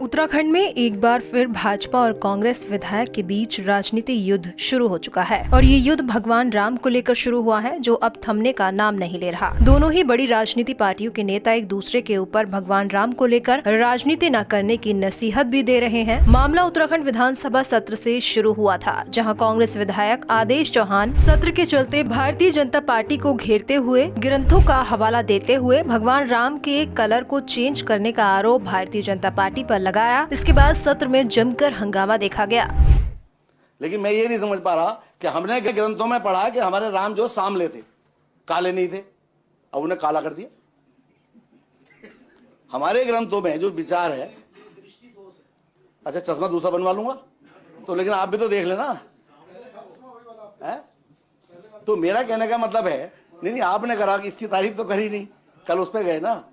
उत्तराखंड में एक बार फिर भाजपा और कांग्रेस विधायक के बीच राजनीतिक युद्ध शुरू हो चुका है और ये युद्ध भगवान राम को लेकर शुरू हुआ है, जो अब थमने का नाम नहीं ले रहा। दोनों ही बड़ी राजनीतिक पार्टियों के नेता एक दूसरे के ऊपर भगवान राम को लेकर राजनीति न करने की नसीहत भी दे रहे हैं। मामला उत्तराखंड विधानसभा सत्र से शुरू हुआ था, जहाँ कांग्रेस विधायक आदेश चौहान सत्र के चलते भारतीय जनता पार्टी को घेरते हुए ग्रंथों का हवाला देते हुए भगवान राम के कलर को चेंज करने का आरोप भारतीय जनता पार्टी पर लगाया। इसके बाद सत्र में जमकर हंगामा देखा गया। लेकिन मैं ये नहीं समझ पा रहा कि हमने ग्रंथों में पढ़ा कि हमारे राम जो सांवले थे, काले नहीं थे, अब उन्हें काला कर दिया। हमारे ग्रंथों में जो विचार है, अच्छा चश्मा दूसरा बनवा लूंगा तो, लेकिन आप भी तो देख लेना है? तो मेरा कहने का मतलब है, नहीं आपने करा कि इसकी तारीफ तो करी नहीं, कल उस पर गए ना,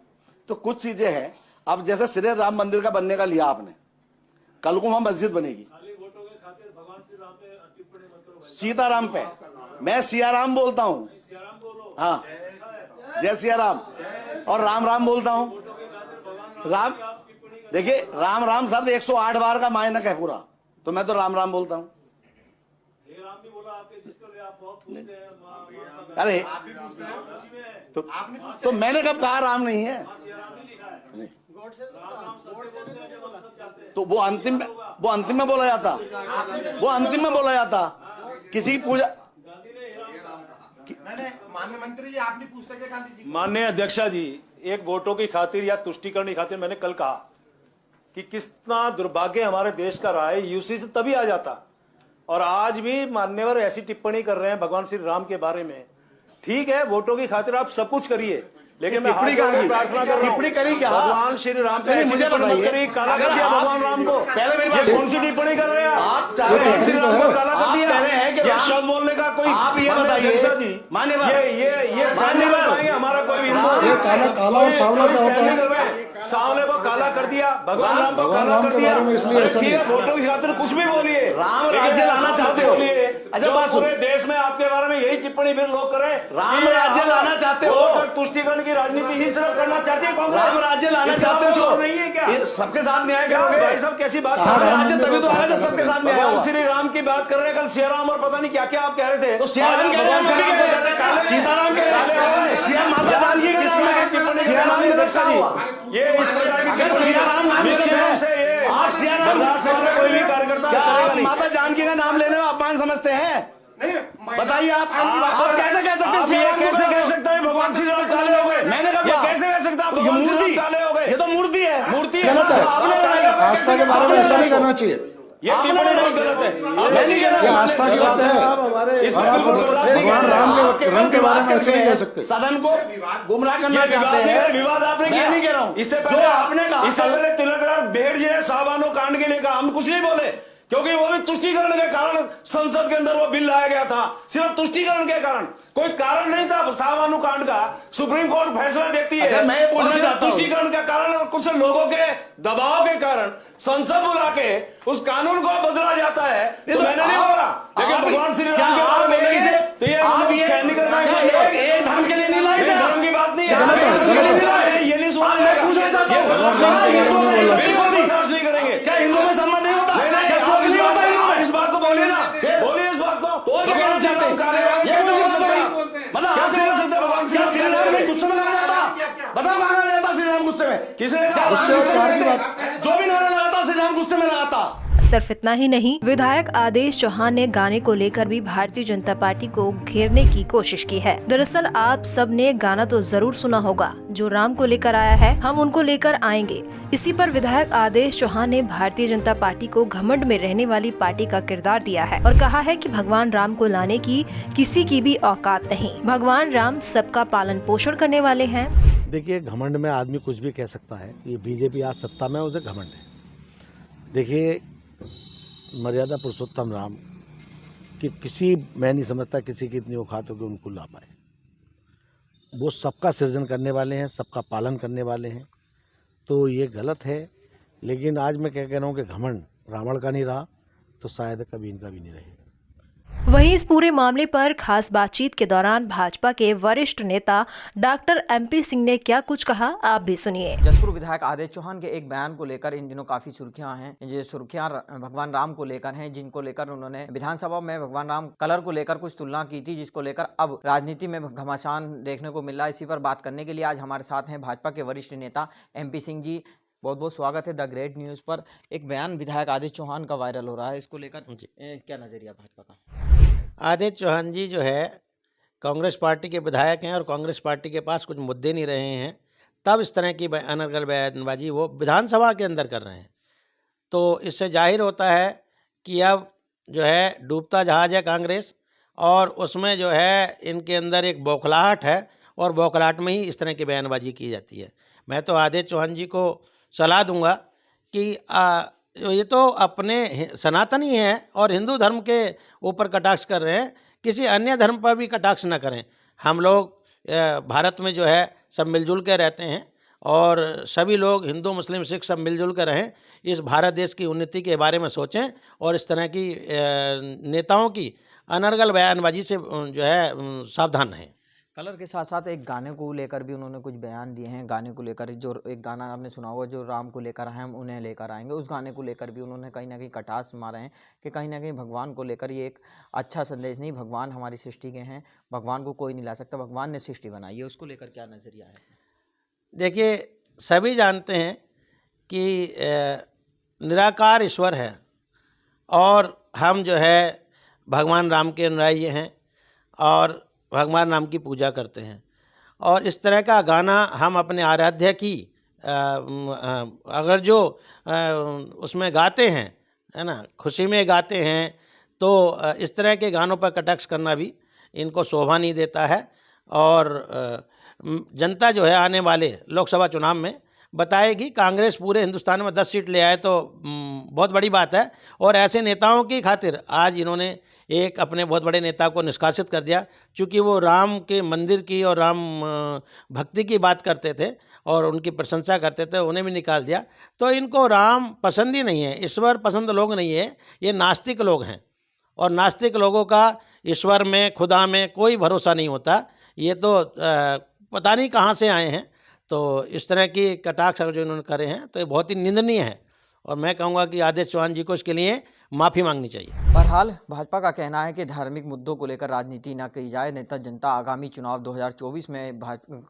तो कुछ चीजें हैं। अब जैसे श्री राम मंदिर का बनने का लिया आपने, कल को वहां मस्जिद बनेगी सीताराम पे, मैं सियाराम बोलता हूँ, हाँ जय सिया राम, और राम राम बोलता हूँ। राम देखिए, राम राम शब्द 108 बार का मायनक है पूरा, तो मैं तो राम राम बोलता हूँ। अरे तो मैंने कब कहा राम नहीं है? तो वो अंतिम में बोला जाता, वो अंतिम में बोला जाता किसी की पूजा। माननीय मंत्री जी, आप नहीं पूछते क्या गांधी जी? माननीय अध्यक्षा जी, एक वोटों की खातिर या तुष्टिकरण की खातिर मैंने कल कहा कि कितना दुर्भाग्य हमारे देश का रहा है, यूसी से तभी आ जाता। और आज भी मान्यवर ऐसी टिप्पणी कर रहे हैं भगवान श्री राम के बारे में। ठीक है, वोटों की खातिर आप सब कुछ करिए, लेकिन मैं टिप्पणी करी क्या? भगवान श्री राम पे मुझे बताइए, काला कर दिया भगवान राम को। पहले मेरी बात, कौन सी टिप्पणी कर रहे हैं आप? भगवान श्री राम को काला कर दिया है कि शब्द बोलने का कोई? आप ये बताइए, मान्यवर ये हमारा कोई काला और सांवला क्या होता है? सांवले को काला कर दिया, भगवान राम को काला कर दिया। वोटों की खातिर कुछ भी बोलिए, राम राज्य लाना चाहते हो? अच्छा बात, पूरे देश में आपके बारे में यही टिप्पणी फिर लोग करें, राम राज्य लाना चाहते हो? तुष्टिकरण की राजनीति ही सिर्फ करना चाहती है कांग्रेस। राम राज्य लाना चाहते हो? नहीं है क्या? सबके साथ न्याय करोगे भाई साहब? कैसी बात? राज्य तभी तो आया जब सबके साथ न्याय होगा। श्री राम की बात कर रहे हैं, कल सियाराम और पता नहीं क्या क्या आप कह रहे थे। तो सियाराम कह रहे हैं, सीताराम कह रहे हैं, सिया माता जानकी का नाम है, सियाराम की रक्षा हुआ। ये इस प्रकार की कोई भी कार्यकर्ता माता जानकी का नाम लेने में अपमान समझते हैं? बताइए आप कैसे कह सकते हैं? ये कैसे कह सकता है भगवान श्री राम काले हो गए? मैंने कहा कैसे कह सकता है भगवान श्री राम काले हो गए? ये तो मूर्ति है, मूर्ति है, गलत है। आस्था के बारे में ऐसा नहीं करना चाहिए, ये टिप्पणी बहुत गलत है। ये आस्था की बात है और आप भगवान राम के रंग के बारे में ऐसे नहीं कह सकते। सदन को गुमराह करना चाहते हैं। विवाद आपने किया, नहीं कह रहा हूं। इससे पहले आपने कहा, इससे पहले तिलकराज भेड़ जी साहबानो कांड के लिए कहा, हम कुछ नहीं बोले, क्योंकि वो भी तुष्टिकरण के कारण संसद के अंदर वो बिल लाया गया था, सिर्फ तुष्टिकरण के कारण, कोई कारण नहीं था साहबानु कांड का। सुप्रीम कोर्ट फैसला देती है, अच्छा, मैं पूछना चाहता हूं, तुष्टिकरण के कारण और कुछ लोगों के दबाव के कारण संसद बुला के उस कानून को बदला जाता है। तो मैंने नहीं बोला, लेकिन भगवान श्री राम के बारे में तो ये सैनिक धर्म के लिए नहीं लाए, धर्म की बात नहीं है, ये नहीं सुना बर्दाश्त नहीं करेंगे। क्या हिंदू में सम्मान नहीं होता? इस बात को बोलिए ना, बोलिए इस बात को। भगवान श्री राम काले भगवान श्री राम गुस्से में कहा जाता, बताओ कहा जाता श्री राम गुस्से में? किसने जो भी नारा लगाता श्री राम गुस्से में लगाता। सिर्फ इतना ही नहीं, विधायक आदेश चौहान ने गाने को लेकर भी भारतीय जनता पार्टी को घेरने की कोशिश की है। दरअसल आप सब ने गाना तो जरूर सुना होगा जो राम को लेकर आया है, हम उनको लेकर आएंगे। इसी पर विधायक आदेश चौहान ने भारतीय जनता पार्टी को घमंड में रहने वाली पार्टी का किरदार दिया है और कहा है कि भगवान राम को लाने की किसी की भी औकात नहीं। भगवान राम सबका पालन पोषण करने वाले हैं। देखिए, घमंड में आदमी कुछ भी कह सकता है। ये बीजेपी आज सत्ता में, उसे घमंड है। देखिए, मर्यादा पुरुषोत्तम राम कि किसी, मैं नहीं समझता किसी की इतनी औकात हो कि उनको ला पाए। वो सबका सृजन करने वाले हैं, सबका पालन करने वाले हैं, तो ये गलत है। लेकिन आज मैं क्या कह रहा हूँ कि घमंड रावण का नहीं रहा तो शायद कभी इनका भी नहीं रहेगा। वहीं इस पूरे मामले पर खास बातचीत के दौरान भाजपा के वरिष्ठ नेता डॉक्टर MP सिंह ने क्या कुछ कहा, आप भी सुनिए। जसपुर विधायक आदेश चौहान के एक बयान को लेकर इन दिनों काफी सुर्खियां हैं। ये सुर्खियां भगवान राम को लेकर हैं, जिनको लेकर उन्होंने विधानसभा में भगवान राम कलर को लेकर कुछ तुलना की थी, जिसको लेकर अब राजनीति में घमासान देखने को मिल रहा है। इसी पर बात करने के लिए आज हमारे साथ हैं भाजपा के वरिष्ठ नेता MP सिंह जी। बहुत बहुत स्वागत है द ग्रेट न्यूज़ पर। एक बयान विधायक आदेश चौहान का वायरल हो रहा है, इसको लेकर क्या नजरिया भाजपा का? आदेश चौहान जी जो है कांग्रेस पार्टी के विधायक हैं और कांग्रेस पार्टी के पास कुछ मुद्दे नहीं रहे हैं, तब इस तरह की अनर्गल बयानबाजी वो विधानसभा के अंदर कर रहे हैं। तो इससे जाहिर होता है कि अब जो है डूबता जहाज है कांग्रेस, और उसमें जो है इनके अंदर एक बौखलाहट है, और बौखलाहट में ही इस तरह की बयानबाजी की जाती है। मैं तो आदेश चौहान जी को सलाह दूंगा कि ये तो अपने सनातनी हैं और हिंदू धर्म के ऊपर कटाक्ष कर रहे हैं, किसी अन्य धर्म पर भी कटाक्ष न करें। हम लोग भारत में जो है सब मिलजुल के रहते हैं, और सभी लोग हिंदू मुस्लिम सिख सब मिलजुल कर रहें। इस भारत देश की उन्नति के बारे में सोचें, और इस तरह की नेताओं की अनर्गल बयानबाजी से जो है सावधान रहें। कलर के साथ साथ एक गाने को लेकर भी उन्होंने कुछ बयान दिए हैं। गाने को लेकर जो एक गाना आपने सुना होगा, जो राम को लेकर आए हम उन्हें लेकर आएंगे, उस गाने को लेकर भी उन्होंने कहीं ना कहीं कटाक्ष मारे हैं कि कहीं ना कहीं भगवान को लेकर ये एक अच्छा संदेश नहीं, भगवान हमारी सृष्टि के हैं, भगवान को कोई नहीं ला सकता, भगवान ने सृष्टि बनाई है। उसको लेकर क्या नज़रिया है? देखिए, सभी जानते हैं कि निराकार ईश्वर है, और हम जो है भगवान राम के अनुयायी हैं और भगवान राम की पूजा करते हैं। और इस तरह का गाना हम अपने आराध्य की अगर जो उसमें गाते हैं, है ना, खुशी में गाते हैं, तो इस तरह के गानों पर कटाक्ष करना भी इनको शोभा नहीं देता है। और जनता जो है आने वाले लोकसभा चुनाव में बताएगी। कांग्रेस पूरे हिंदुस्तान में 10 सीट ले आए तो बहुत बड़ी बात है, और ऐसे नेताओं की खातिर आज इन्होंने एक अपने बहुत बड़े नेता को निष्कासित कर दिया, क्योंकि वो राम के मंदिर की और राम भक्ति की बात करते थे और उनकी प्रशंसा करते थे, उन्हें भी निकाल दिया। तो इनको राम पसंद ही नहीं है, ईश्वर पसंद लोग नहीं है, ये नास्तिक लोग हैं, और नास्तिक लोगों का ईश्वर में, खुदा में कोई भरोसा नहीं होता। ये तो पता नहीं कहाँ से आए हैं। तो इस तरह की कटाक्ष जो इन्होंने करे हैं तो ये बहुत ही निंदनीय है, और मैं कहूँगा कि आदेश चौहान जी को इसके लिए माफ़ी मांगनी चाहिए। बहरहाल भाजपा का कहना है कि धार्मिक मुद्दों को लेकर राजनीति न की जाए। नेता जनता आगामी चुनाव 2024 में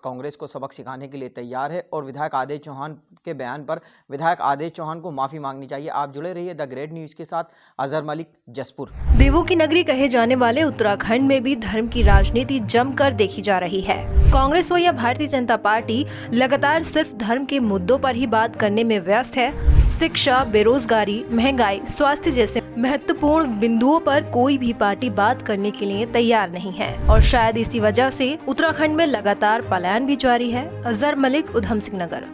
कांग्रेस को सबक सिखाने के लिए तैयार है, और विधायक आदेश चौहान के बयान पर विधायक आदेश चौहान को माफ़ी मांगनी चाहिए। आप जुड़े रहिए द ग्रेट न्यूज़ के साथ। अजहर मलिक, जसपुर। देवों की नगरी कहे जाने वाले उत्तराखंड में भी धर्म की राजनीति जमकर देखी जा रही है। कांग्रेस हो या भारतीय जनता पार्टी लगातार सिर्फ धर्म के मुद्दों पर ही बात करने में व्यस्त है। शिक्षा, बेरोजगारी, महंगाई, स्वास्थ्य जैसे महत्वपूर्ण बिंदुओं पर कोई भी पार्टी बात करने के लिए तैयार नहीं है, और शायद इसी वजह से उत्तराखंड में लगातार पलायन भी जारी है। अजहर मलिक, उधम सिंह नगर।